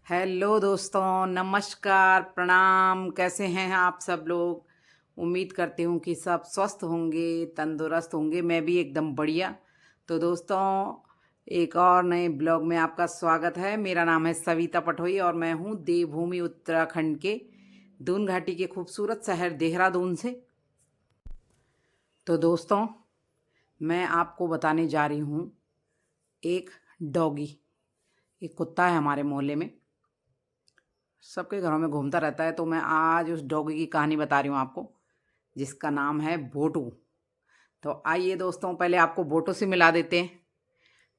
Hello दोस्तों, नमस्कार, प्रणाम। कैसे हैं आप सब लोग? उम्मीद करती हूँ कि सब स्वस्थ होंगे, तंदुरुस्त होंगे। मैं भी एकदम बढ़िया। तो दोस्तों, एक और नए ब्लॉग में आपका स्वागत है। मेरा नाम है सविता पटोई और मैं हूँ देवभूमि उत्तराखंड के दून घाटी के खूबसूरत शहर देहरादून से। तो दोस्तों, मैं आपको बताने जा रही हूँ एक डॉगी। एक कुत्ता है हमारे मोहल्ले में, सबके घरों में घूमता रहता है। तो मैं आज उस डॉगी की कहानी बता रही हूँ आपको, जिसका नाम है बोटू। तो आइए दोस्तों, पहले आपको बोटू से मिला देते हैं,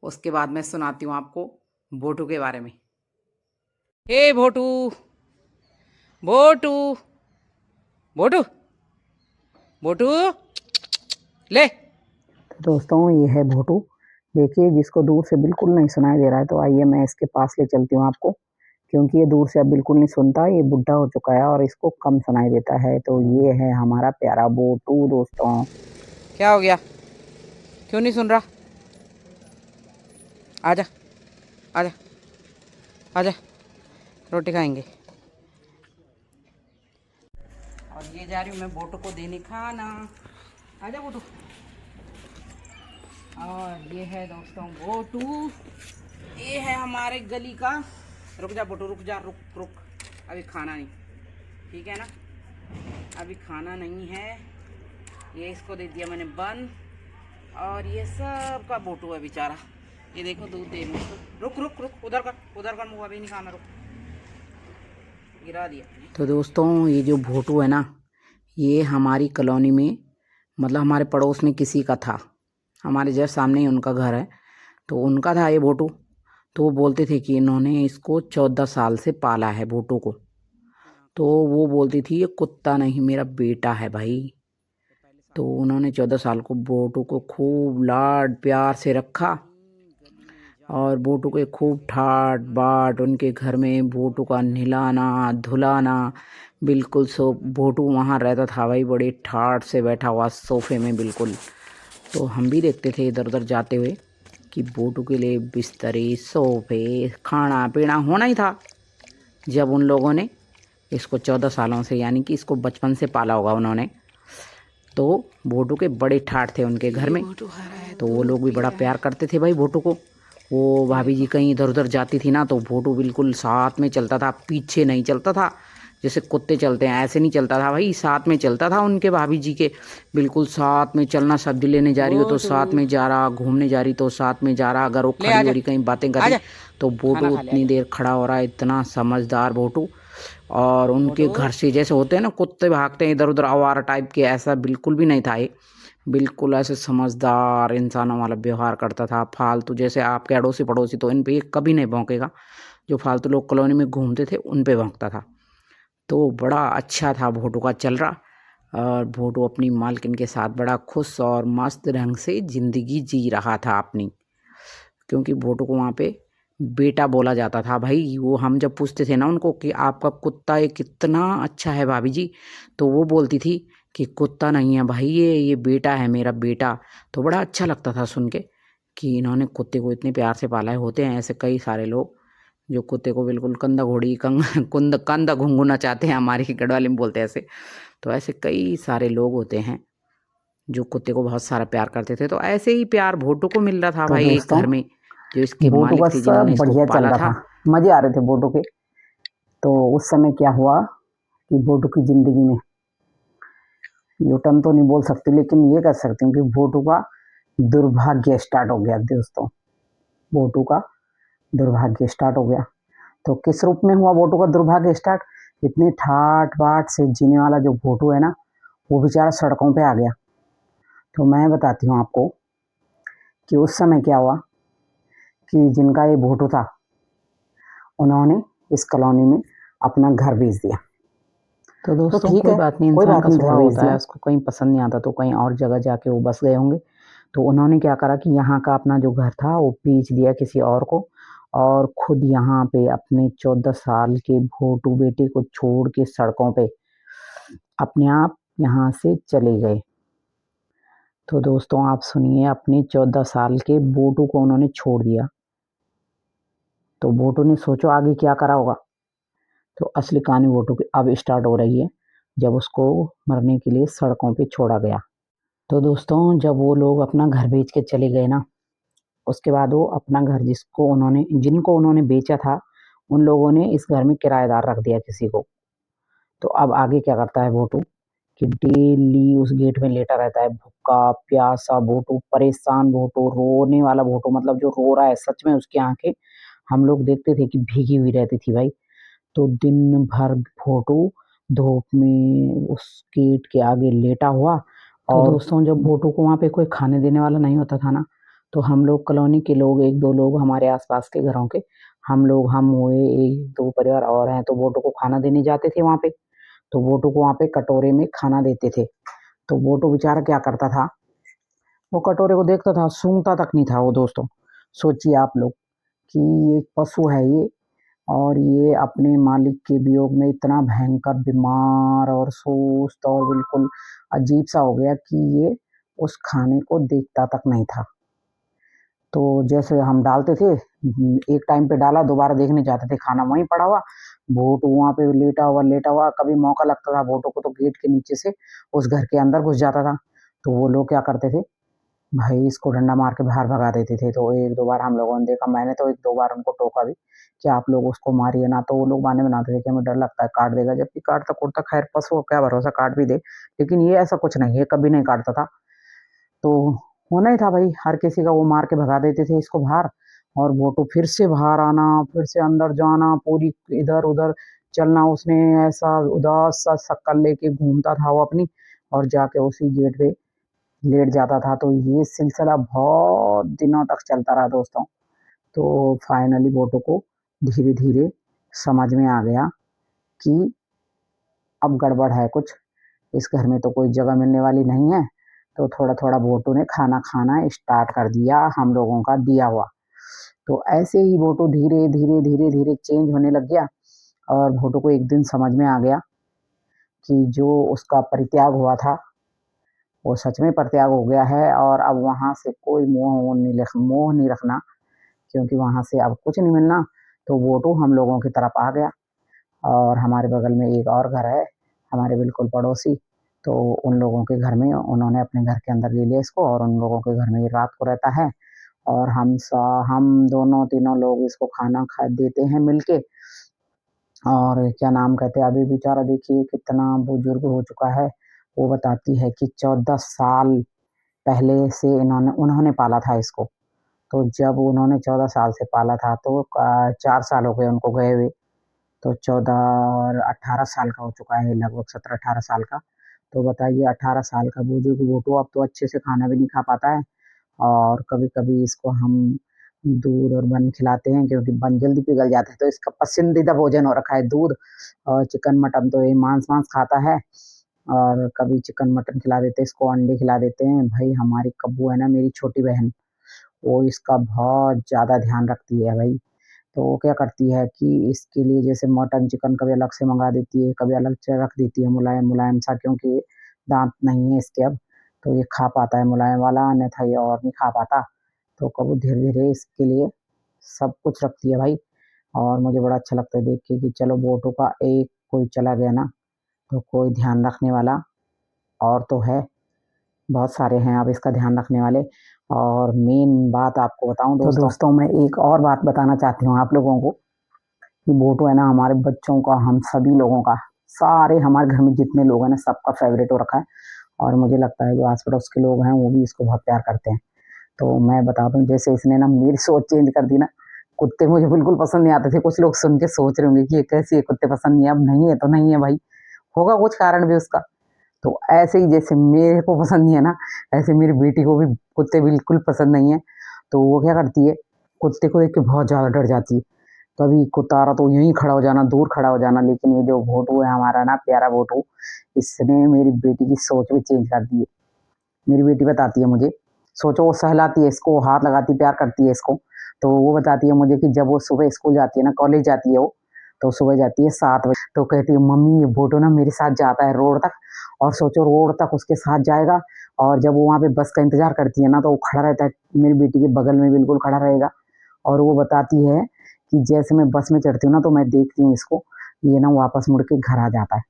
उसके बाद मैं सुनाती हूँ आपको बोटू के बारे में। हे बोटू, बोटू, बोटू, बोटू, ले। दोस्तों ये है भोटू। देखिए, जिसको दूर से बिल्कुल नहीं सुनाई दे रहा है तो आइए मैं इसके पास ले चलती हूँ आपको, क्योंकि ये दूर से अब बिल्कुल नहीं सुनता। ये बुढ़ा हो चुका है और इसको कम सुनाई देता है। तो ये है हमारा प्यारा बोटू दोस्तों। क्या हो गया? क्यों नहीं सुन रहा? आजा, आजा, आजा, रोटी खाएंगे। और ये जा रही हूँ मैं बोटू को देने खाना। आजा बोटू। और ये है दोस्तों बोटू। ये है हमारे गली का। रुक जा बोटू, रुक जा, रुक रुक। अभी खाना नहीं, ठीक है ना? अभी खाना नहीं है। ये इसको दे दिया मैंने बन। और ये सब का बोटू है बेचारा। ये देखो दूध दे रही हूँ। रुक रुक रुक, उधर कर मुँह, अभी नहीं खाना, रुक। गिरा दिया। तो दोस्तों, ये जो भोटू है ना, ये हमारी कॉलोनी में, मतलब हमारे पड़ोस में किसी का था। हमारे जस्ट सामने ही उनका घर है, तो उनका था ये भोटू। तो वो बोलते थे कि इन्होंने इसको 14 साल से पाला है भोटू को। तो वो बोलती थी ये कुत्ता नहीं, मेरा बेटा है भाई। तो उन्होंने 14 साल को भोटू को खूब लाड प्यार से रखा और भोटू के खूब ठाट बाट उनके घर में भोटू का नहलाना धुलाना। बिल्कुल सो भोटू वहाँ रहता था भाई, बड़े ठाट से बैठा हुआ सोफे में बिल्कुल। तो हम भी देखते थे इधर उधर जाते हुए कि बोटू के लिए बिस्तरे, सोफे, खाना पीना होना ही था। जब उन लोगों ने इसको 14 सालों से, यानी कि इसको बचपन से पाला होगा उन्होंने, तो बोटू के बड़े ठाठ थे उनके घर में। तो वो लोग भी बड़ा प्यार करते थे भाई बोटू को। वो भाभी जी कहीं इधर उधर जाती थी ना, तो भोटू बिल्कुल साथ में चलता था, पीछे नहीं चलता था। जैसे कुत्ते चलते हैं ऐसे नहीं चलता था भाई, साथ में चलता था उनके भाभी जी के। बिल्कुल साथ में चलना, सब्जी लेने जा रही हो तो साथ में जा रहा, घूमने जा रही तो साथ में जा रहा, अगर वो खड़ी हो रही कहीं बातें कर रही तो भोटू उतनी देर खड़ा हो रहा है। इतना समझदार भोटू। और उनके घर से जैसे होते हैं ना कुत्ते भागते हैं इधर उधर आवारा टाइप के, ऐसा बिल्कुल भी नहीं था ये। बिल्कुल ऐसे समझदार इंसानों वाला व्यवहार करता था। फालतू जैसे आपके अड़ोसी पड़ोसी तो इन पे ये कभी नहीं भौंकेगा। जो फालतू लोग कॉलोनी में घूमते थे उन पे भौंकता था। तो बड़ा अच्छा था भोटू का चल रहा। और भोटू अपनी मालकिन के साथ बड़ा खुश और मस्त ढंग से ज़िंदगी जी रहा था अपनी। क्योंकि भोटू को वहाँ पे बेटा बोला जाता था भाई। वो हम जब पूछते थे ना उनको कि आपका कुत्ता ये कितना अच्छा है भाभी जी, तो वो बोलती थी कि कुत्ता नहीं है भाई, ये बेटा है, मेरा बेटा। तो बड़ा अच्छा लगता था सुन के कि इन्होंने कुत्ते को इतने प्यार से पाला है। होते हैं ऐसे कई सारे लोग जो कुत्ते को बिल्कुल कंधा घोड़ी कंधा घुंघुना चाहते हैं, हमारी गढ़वाली में बोलते हैं ऐसे। तो ऐसे कई सारे लोग होते हैं जो कुत्ते को बहुत सारा प्यार करते थे। तो ऐसे ही प्यार भोटू को मिल रहा था तो भाई एक दोस्तों, घर में, जो इसके बोटू का मालिक थे जिन्होंने सब इसको बढ़िया चल पाला रहा था। था, मजे आ रहे थे बोटू के। तो उस समय क्या हुआ कि बोटू की जिंदगी में यूटर्न तो नहीं बोल सकती, लेकिन ये कह सकती हूँ कि बोटू का दुर्भाग्य स्टार्ट हो गया दोस्तों। बोटू का दुर्भाग्य स्टार्ट हो गया। तो किस रूप में हुआ बोटू का दुर्भाग्य स्टार्ट? इतनी ठाट बाट से जीने वाला जो भोटू है ना, वो बेचारा सड़कों पे आ गया। तो मैं बताती हूँ आपको कि उस समय क्या हुआ कि जिनका ये भोटू था, उन्होंने इस कॉलोनी में अपना घर बेच दिया। तो दोस्तों ठीक कोई है, बात नहीं, कोई इंसान बात का नहीं, घर स्वभाव बेच होता है, दिया। उसको कहीं पसंद नहीं आता तो कहीं और जगह जाके वो बस गए होंगे। तो उन्होंने क्या करा कि यहाँ का अपना जो घर था वो बेच दिया किसी और को, और खुद यहाँ पे अपने 14 साल के भोटू बेटे को छोड़ के सड़कों पे अपने आप यहाँ से चले गए। तो दोस्तों आप सुनिए, अपने 14 साल के बोटू को उन्होंने छोड़ दिया। तो बोटो ने सोचो आगे क्या करा होगा। तो असली कहानी बोटो की अब स्टार्ट हो रही है, जब उसको मरने के लिए सड़कों पे छोड़ा गया। तो दोस्तों जब वो लोग अपना घर बेच के चले गए ना, उसके बाद वो अपना घर जिनको उन्होंने बेचा था, उन लोगों ने इस घर में किराएदार रख दिया किसी को। तो अब आगे क्या करता है भोटू कि डेली उस गेट में लेटा रहता है, भूखा प्यासा भोटू, परेशान भोटू, रोने वाला भोटू, मतलब जो रो रहा है सच में उसकी आंखें हम लोग देखते थे कि भीगी हुई रहती थी भाई। तो दिन भर भोटू धूप में उस गेट के आगे लेटा हुआ। तो और दोस्तों जब भोटू को वहाँ पे कोई खाने देने वाला नहीं होता था ना, तो हम लोग कॉलोनी के लोग, एक दो लोग हमारे आसपास के घरों के, हम हुए एक दो परिवार और हैं, तो भोटू को खाना देने जाते थे वहाँ पे। तो भोटू को वहाँ पे कटोरे में खाना देते थे। तो भोटू बेचारा क्या करता था, वो कटोरे को देखता था, सूंघता तक नहीं था वो दोस्तों। सोचिए आप लोग कि ये पशु है ये, और ये अपने मालिक के वियोग में इतना भयंकर बीमार और सुस्त और बिल्कुल अजीब सा हो गया कि ये उस खाने को देखता तक नहीं था। तो जैसे हम डालते थे, एक टाइम पे डाला, दोबारा देखने जाते थे, खाना वहीं पड़ा हुआ, भोटू वहाँ पे लेटा हुआ। कभी मौका लगता था भोटू को तो गेट के नीचे से उस घर के अंदर घुस जाता था। तो वो लोग क्या करते थे भाई, इसको डंडा मार के बाहर भगा देते थे। तो एक दो बार हम लोगों ने देखा, मैंने तो एक दो बार उनको टोका भी कि आप लोग उसको मारिए ना। तो वो लोग बहाने बनाते थे कि हमें डर लगता है काट देगा, जबकि काटता कुटता खैर पशु को क्या भरोसा, काट भी दे। लेकिन ये ऐसा कुछ नहीं है, कभी नहीं काटता था। तो होना ही था भाई, हर किसी का, वो मार के भगा देते थे इसको बाहर। और वो तो फिर से बाहर आना, फिर से अंदर जाना, पूरी इधर उधर चलना। उसने ऐसा उदास सा शक्ल लेके घूमता था वो अपनी, और जाके उसी गेट पे लेट जाता था। तो ये सिलसिला बहुत दिनों तक चलता रहा दोस्तों। तो फाइनली बोटो को धीरे धीरे समझ में आ गया कि अब गड़बड़ है कुछ, इस घर में तो कोई जगह मिलने वाली नहीं है। तो थोड़ा थोड़ा बोटो ने खाना खाना स्टार्ट कर दिया, हम लोगों का दिया हुआ। तो ऐसे ही भोटू धीरे धीरे धीरे धीरे चेंज होने लग गया। और भोटू को एक दिन समझ में आ गया कि जो उसका परित्याग हुआ था वो सच में परित्याग हो गया है, और अब वहाँ से कोई मोह नहीं रखना, क्योंकि वहाँ से अब कुछ नहीं मिलना। तो भोटू हम लोगों की तरफ आ गया। और हमारे बगल में एक और घर है, हमारे बिल्कुल पड़ोसी। तो उन लोगों के घर में उन्होंने अपने घर के अंदर ले लिया इसको, और उन लोगों के घर में ये रात को रहता है। और हम दोनों तीनों लोग इसको खाना खा देते हैं मिलके। और क्या नाम कहते हैं, अभी बेचारा देखिए कितना बुजुर्ग हो चुका है। वो बताती है कि 14 साल पहले से इन्होंने उन्होंने पाला था इसको। तो जब उन्होंने 14 साल से पाला था, तो 4 साल हो गए उनको गए हुए। तो 14 और 18 साल का हो चुका है, लगभग 17-18 साल का। तो बताइए 18 साल का बुजुर्ग भोटू अब तो अच्छे से खाना भी नहीं खा पाता है। और कभी-कभी इसको हम दूध और बन खिलाते हैं, क्योंकि बन जल्दी पिघल जाता है। तो इसका पसंदीदा भोजन हो रखा है दूध और चिकन मटन। तो ये मांस खाता है, और कभी चिकन मटन खिला देते हैं इसको, अंडे खिला देते हैं। भाई हमारी कब्बू है ना, मेरी छोटी बहन, वो इसका बहुत ज़्यादा ध्यान रखती है भाई। तो वो क्या करती है कि इसके लिए जैसे मटन चिकन कभी अलग से मंगा देती है, कभी अलग से रख देती है मुलायम मुलायम सा, क्योंकि दांत नहीं है इसके अब। तो ये खा पाता है मुलायम वाला, अन्यथा ये और नहीं खा पाता। तो कबूतर धीरे धीरे इसके लिए सब कुछ रखती है भाई। और मुझे बड़ा अच्छा लगता है देख के कि चलो बोटो का एक कोई चला गया ना, तो कोई ध्यान रखने वाला और तो है, बहुत सारे हैं अब इसका ध्यान रखने वाले। और मेन बात आपको बताऊं तो दोस्तों मैं एक और बात बताना चाहती हूँ आप लोगों को कि बोटो है ना हमारे बच्चों का, हम सभी लोगों का, सारे हमारे घर में जितने लोग हैं ना सबका फेवरेट हो रखा है। और मुझे लगता है जो आस पड़ोस के लोग हैं वो भी इसको बहुत प्यार करते हैं। तो मैं बता दूं, जैसे इसने ना मेरी सोच चेंज कर दी ना। कुत्ते मुझे बिल्कुल पसंद नहीं आते थे, कुछ लोग सुन के सोच रहे होंगे कि ये कैसी है, कुत्ते पसंद नहीं है। अब नहीं है तो नहीं है भाई, होगा कुछ कारण भी उसका। तो ऐसे ही जैसे मेरे को पसंद नहीं है ना, ऐसे मेरी बेटी को भी कुत्ते बिल्कुल पसंद नहीं है। तो वो क्या करती है, कुत्ते को देख के बहुत ज़्यादा डर जाती है। कभी कुत्ता आ रहा तो यहीं खड़ा हो जाना, दूर खड़ा हो जाना। लेकिन ये जो भोटू है हमारा ना, प्यारा भोटू, इसने मेरी बेटी की सोच भी चेंज कर दी है। मेरी बेटी बताती है मुझे, सोचो वो सहलाती है इसको, हाथ लगाती, प्यार करती है इसको। तो वो बताती है मुझे कि जब वो सुबह स्कूल जाती है ना, कॉलेज जाती है वो, तो सुबह जाती है 7 बजे। तो कहती है मम्मी ये बोटो ना मेरे साथ जाता है रोड तक, और सोचो रोड तक उसके साथ जाएगा। और जब वो वहाँ पे बस का इंतजार करती है ना, तो वो खड़ा रहता है मेरी बेटी के बगल में, बिल्कुल खड़ा रहेगा। और वो बताती है कि जैसे मैं बस में चढ़ती हूँ ना तो मैं देखती हूँ इसको, ये ना वापस मुड़ के घर आ जाता है।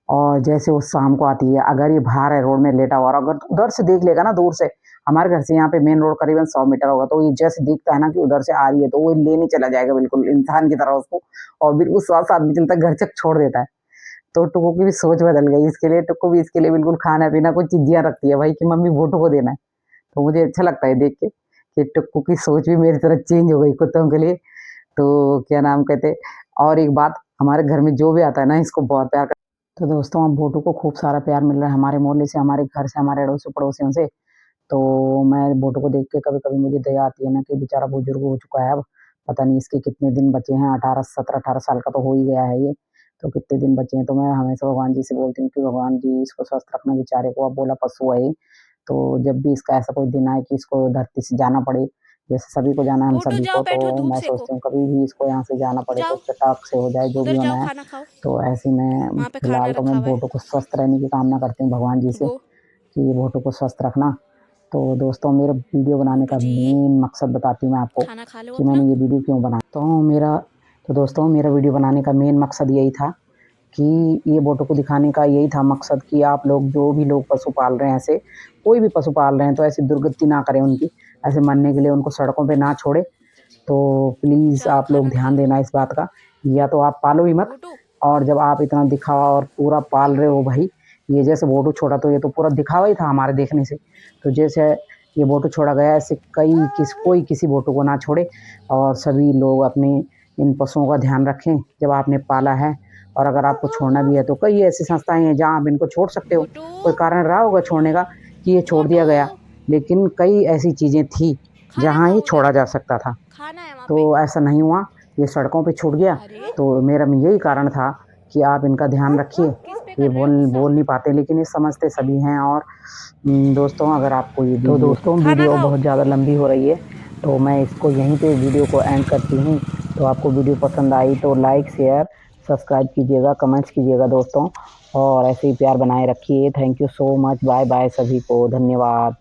और जैसे वो शाम को आती है, अगर ये बाहर है रोड में लेटा हुआ, और अगर उधर से देख लेगा ना दूर से, हमारे घर से यहाँ पे मेन रोड करीबन 100 मीटर होगा, तो ये जैसे दिखता है ना कि उधर से आ रही है तो वो लेने चला जाएगा बिल्कुल इंसान की तरह उसको, और बिल्कुल साथ साथ भी चलता घर तक छोड़ देता है। तो टुक्कू की भी सोच बदल गई इसके लिए, टुक्कू भी इसके लिए बिल्कुल खाना पीना कुछ चीजियाँ रखती है भाई कि मम्मी भोटू को देना है। तो मुझे अच्छा लगता है देख के कि टुक्कू की सोच भी मेरी तरह चेंज हो गई कुत्तों के लिए। तो क्या नाम कहते, और एक बात, हमारे घर में जो भी आता है ना इसको बहुत प्यार कर। तो दोस्तों अब भोटू को खूब सारा प्यार मिल रहा है हमारे मोहल्ले से, हमारे घर से, हमारे अड़ोसी पड़ोसियों से। तो मैं भोटू को देख के कभी कभी मुझे दया आती है ना कि बेचारा बुजुर्ग हो चुका है अब, पता नहीं इसके कितने दिन बचे हैं, 17-18 साल का तो हो ही गया है ये, तो कितने दिन बचे हैं। तो मैं हमेशा भगवान जी से बोलती हूँ कि भगवान जी इसको स्वस्थ रखना बेचारे को, अब बोला पशु है ये, तो जब भी इसका ऐसा कोई दिन आए कि इसको धरती से जाना पड़े, जैसे सभी को जाना है हम मोटू सभी जाओ को, बैठो, तो धूप मैं सेको। सोचती हूँ कभी भी इसको यहाँ से जाना पड़े तो जाओ चटाक से हो जाए, जो भी उधर होना जाओ, है। खाना खाओ, तो ऐसे ही मैं वहाँ पे खाना फिलहाल तो रखा मैं हुआ है। भोटू को स्वस्थ रहने की कामना करती हूँ भगवान जी से गो कि ये भोटू को स्वस्थ रखना। तो दोस्तों मेरे वीडियो बनाने मोटू का जी, मेन मकसद बताती हूँ मैं आपको खाना खा लो कि अपना। मैंने ये वीडियो क्यों बनाया। तो दोस्तों मेरा वीडियो बनाने का मेन मकसद यही था कि ये भोटू को दिखाने का यही था मकसद कि आप लोग जो भी लोग पशु पाल रहे हैं, ऐसे कोई भी पशु पाल रहे हैं, तो ऐसी दुर्गति ना करें उनकी, ऐसे मरने के लिए उनको सड़कों पे ना छोड़े। तो प्लीज़ जाओ आप लोग खाना ध्यान खाओ। देना इस बात का, या तो आप पालो ही मत, मोटू और जब आप इतना दिखावा और पूरा पाल रहे हो भाई, ये जैसे भोटू छोड़ा तो ये तो पूरा दिखावा ही था हमारे देखने से। तो जैसे ये भोटू छोड़ा गया ऐसे कोई किसी भोटू को ना छोड़े, और सभी लोग अपने इन पशुओं का ध्यान रखें जब आपने पाला है। और अगर आपको छोड़ना भी है तो कई ऐसी संस्थाएं हैं जहाँ आप इनको छोड़ सकते हो, मोटू कोई कारण रहा होगा छोड़ने का कि ये छोड़ मोटू दिया गया, लेकिन कई ऐसी चीज़ें थी खाना जहाँ ये खाओ, उधर छोड़ा जा सकता था। खाना है वहाँ तो पे। ऐसा नहीं हुआ, ये सड़कों पे छूट गया। अरे तो मेरा यही कारण था कि आप इनका ध्यान रखिए। किस पे ये कर रहे हो गुस्सा? बोल नहीं पाते लेकिन ये समझते सभी हैं। और दोस्तों अगर आपको ये तो वीडियो दोस्तों वीडियो बहुत खाओ। ज़्यादा लंबी हो रही है तो मैं इसको यहीं पे वीडियो को एंड करती हूँ। तो आपको वीडियो पसंद आई तो लाइक शेयर सब्सक्राइब कीजिएगा, कमेंट्स कीजिएगा दोस्तों, और ऐसे ही प्यार बनाए रखिए। Thank you so much, bye bye सभी को, धन्यवाद।